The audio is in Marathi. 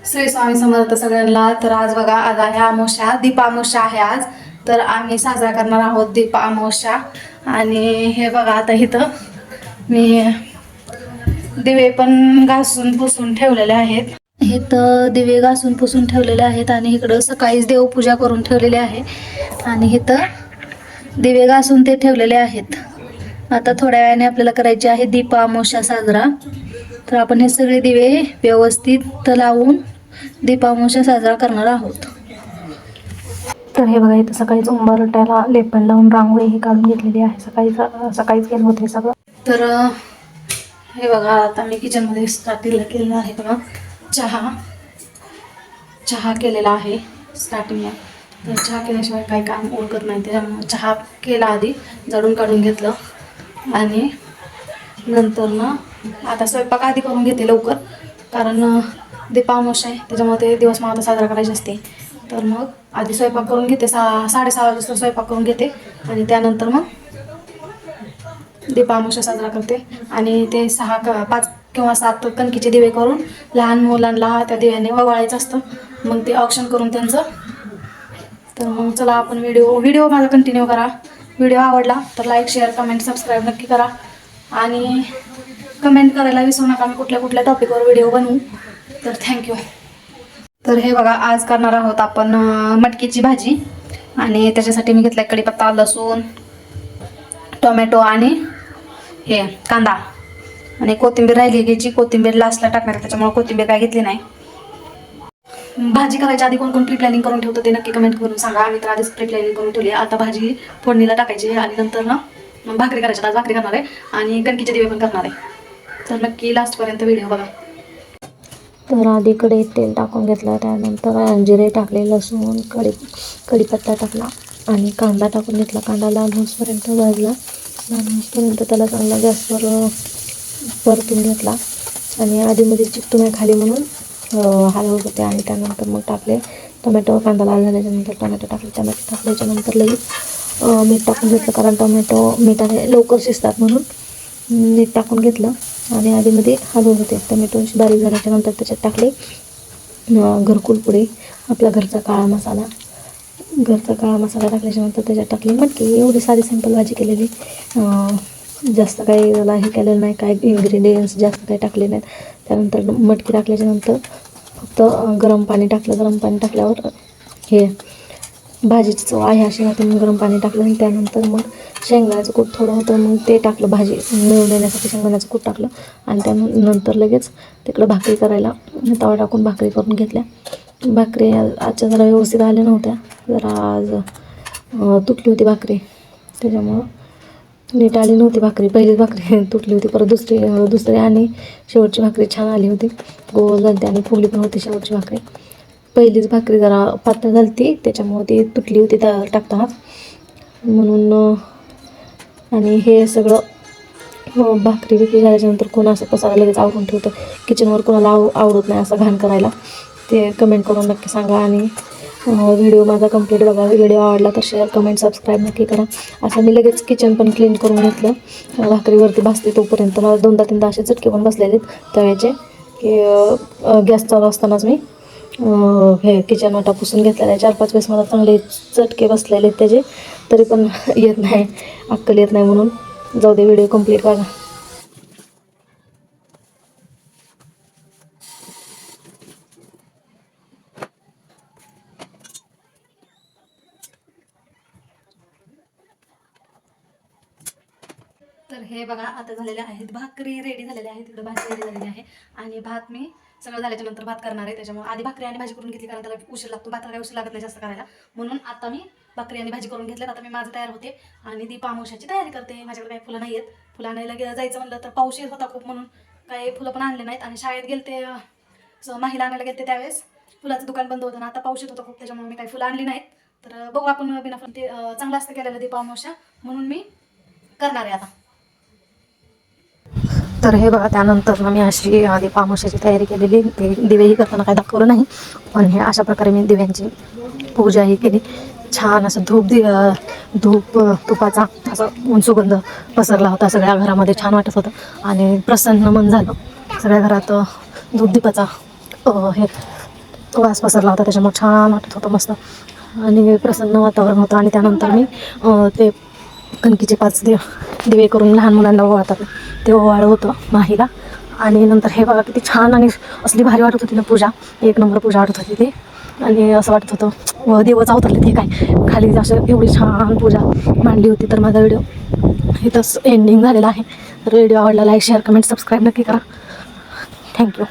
श्री स्वामी समर्थ सगळ्यांना. तर आज बघा, आज आहे अमावस्या, दीपामावस्या आहे आज. तर आम्ही साजरा करणार आहोत दीपामावस्या. आणि हे बघा, आता इथं मी दिवे पण घासून पुसून ठेवलेले आहेत. इथं दिवे घासून पुसून ठेवलेले आहेत आणि इकडं सकाळीच देवपूजा करून ठेवलेली आहे. आणि इथं दिवे घासून ते ठेवलेले आहेत. आता थोड्या वेळाने आपल्याला करायची आहे दीपामावस्या साजरा. तर आपण हे सगळे दिवे व्यवस्थित लावून दीपामावस्या साजरा करणार आहोत. तर हे बघा, इथं सकाळीच उंबरठ्याला लेपण लावून रांगोळी ही काढून घेतलेली आहे. सकाळीच केलं होतं हे सगळं. तर हे बघा, आता मी किचनमध्ये स्टार्टिंगला केलेलं आहे बघा, चहा केलेला आहे स्टार्टिंगला. तर चहा केल्याशिवाय काही काम ओळखत नाही, त्याच्यामुळे चहा केला आधी, जाडून काढून घेतलं. आणि नंतर ना आता स्वयंपाक आधी करून घेते लवकर, कारण दीपामावस्या आहे त्याच्यामुळे ते दिवस मला साजरा करायचे असते. तर मग आधी स्वयंपाक करून घेते, 6:30 वाजता स्वयंपाक करून घेते आणि त्यानंतर मग दीपामावस्या साजरा करते. आणि ते 5 किंवा 7 कणकीचे दिवे करून लहान मुलांना त्या दिव्याने ववाळायचं असतं, मग ते ऑप्शन करून त्यांचं. तर मग चला, आपण व्हिडिओ माझा कंटिन्यू करा. व्हिडिओ आवडला तर लाईक, शेअर, कमेंट, सबस्क्राईब नक्की करा. आणि कमेंट करायला विसरू नका मी कुठल्या टॉपिकवर व्हिडिओ बनवू. तर थँक्यू. तर हे बघा, आज करणार आहोत आपण मटकीची भाजी. आणि त्याच्यासाठी मी घेतला कढीपत्ता, लसूण, टोमॅटो आणि हे कांदा आणि कोथिंबीर राहिली घ्यायची. कोथिंबीर लास्टला टाकणार, त्याच्यामुळे कोथिंबीर काय घेतली नाही. भाजी करायच्या आधी कोण प्री प्लॅनिंग करून ठेवतं ते नक्की कमेंट करून सांगा. आम्ही तर आधीच प्री प्लॅनिंग करून ठेवली. आता भाजी फोडणीला टाकायची आणि नंतर ना भाकरी करायच्या. आज भाकरी करणार आहे आणि कणकीचे दिवे पण करणार आहे. तर नक्की लास्टपर्यंत व्हिडिओ बघा. तर आधी कढईत तेल टाकून घेतलं, त्यानंतर जिरे टाकले, लसूण, कढीपत्ता टाकला आणि कांदा टाकून घेतला. कांदा लाल होईपर्यंत भाजला. लाल होईपर्यंत त्याला चांगला गॅसवर परतून घेतला. आणि आधीमध्ये चिकटू नये खाली म्हणून हलवत होते. आणि त्यानंतर मग टाकले टोमॅटो. कांदा लाल झाल्याच्यानंतर टोमॅटो टाकल्याच्यानंतर लगेच मीठ टाकून घेतलं, कारण टोमॅटो मिठाने लवकर शिजतात म्हणून मीठ टाकून घेतलं. आणि आधीमध्ये हलवत होते. टोमॅटो बारीक झाल्याच्यानंतर त्याच्यात टाकले घरकुल पुडी, आपला घरचा काळा मसाला टाकल्याच्यानंतर त्याच्यात टाकली मटकी. एवढी साधी सिंपल भाजी केलेली, जास्त काही त्याला हे केलेलं नाही, काय इन्ग्रेडियंट्स जास्त काही टाकले नाहीत. त्यानंतर मटकी टाकल्याच्यानंतर फक्त गरम पाणी टाकलं. गरम पाणी टाकल्यावर हे भाजीची चव आहे अशी राहते, मग गरम पाणी टाकलं. आणि त्यानंतर मग शेंगदाण्याचं कूट थोडं होतं, मग ते टाकलं. भाजी मिळून देण्यासाठी शेंगदाण्याचं कूट टाकलं. आणि त्यानंतर लगेच तिकडं भाकरी करायला तवा टाकून भाकरी करून घेतल्या. भाकरी आजच्या जरा व्यवस्थित आल्या नव्हत्या, जरा आज तुटली होती भाकरी, त्याच्यामुळं नीट आली नव्हती भाकरी. पहिलीच भाकरी तुटली होती, परत दुसरी आणि शेवटची भाकरी छान आली होती, गोल झाली आणि फुगली पण होती शेवटची भाकरी. पहिलीच भाकरी जरा पातळ झाली होती, त्याच्यामुळे ती तुटली होती टाकताना म्हणून. आणि हे सगळं भाकरी झाल्याच्यानंतर कोण असं पसारा लगेच आवरून ठेवतं किचनवर, कोणाला आवडत नाही असं घाण करायला. ते कमेंट करून नक्की सांगा. आणि व्हिडिओ माझा कंप्लीट बघा. व्हिडिओ आवडला तर शेअर, कमेंट, सबस्क्राईब नक्की करा. असं मी लगेच किचन पण क्लीन करून घेतलं. भाकरीवरती भाजते तोपर्यंत मला 2दा-3दा असे चटके पण बसलेले तव्याचे, की गॅस चालू असतानाच मी हे किचन वाटा पुसून घेतलेला आहे. 4-5 वेळेस मला चांगले चटके बसलेले त्याचे, तरी पण येत नाही, अक्कल येत नाही, म्हणून जाऊ दे, व्हिडिओ कंप्लीट बघा. तर हे बघा, आता झालेले आहेत भाकरी, रेडी झालेली आहे. तिकडे भाजी रेडी झालेली आहे. आणि भात मी सगळं झाल्याच्यानंतर भात करणार आहे, त्याच्यामुळे आधी भाकरी आणि भाजी करून घेतली, कारण त्याला उशीर लागतो. भाताला उशीर लागत नाही जास्त करायला, म्हणून आता मी भाकरी आणि भाजी करून घेतल्यात. आता मी माझं तयार होते आणि दीपामावस्याची तयारी करते. माझ्याकडे काही फुलं नाही आहेत. फुलं आणायला जायचं म्हणलं तर पाऊस येत होता खूप, म्हणून काही फुलं पण आणले नाहीत. आणि शाळेत गेलते, महिला आणायला गेलते, त्यावेळेस फुलाचं दुकान बंद होतं ना, आता पाऊस येत होता खूप, त्याच्यामुळे मी काही फुलं आणली नाहीत. तर बघू आपण बिना फुलं, ते चांगलं असतं केलेलं दीपामावस्या, म्हणून मी करणार आहे आता. तर हे बघा, त्यानंतर मी अशी दीपामावस्याची तयारी केलेली. ते दिवेही करताना काही दाखवलं नाही, पण हे अशा प्रकारे मी दिव्यांची पूजाही केली. छान असं तुपाचा असं सुगंध पसरला होता सगळ्या घरामध्ये, छान वाटत होतं आणि प्रसन्न मन झालं. सगळ्या घरात धूप दीपाचा हे वास पसरला होता, त्याच्यामुळे छान वाटत होतं मस्त आणि प्रसन्न वातावरण होतं. आणि त्यानंतर मी ते कणकीचे 5 दिवे करून लहान मुलांना ओवाळतात ते ओवाळं होतं माहीला. आणि नंतर हे बघा किती छान आणि असली भारी वाटत होती ना पूजा, 1 नंबर पूजा वाटत होती ती. आणि असं वाटत होतं देवच अवतरले ते काय खाली, असं एवढी छान पूजा मांडली होती. तर माझा व्हिडिओ इथंच एंडिंग झालेला आहे. तर व्हिडिओ आवडला लाईक शेअर कमेंट सबस्क्राईब नक्की करा. थँक्यू.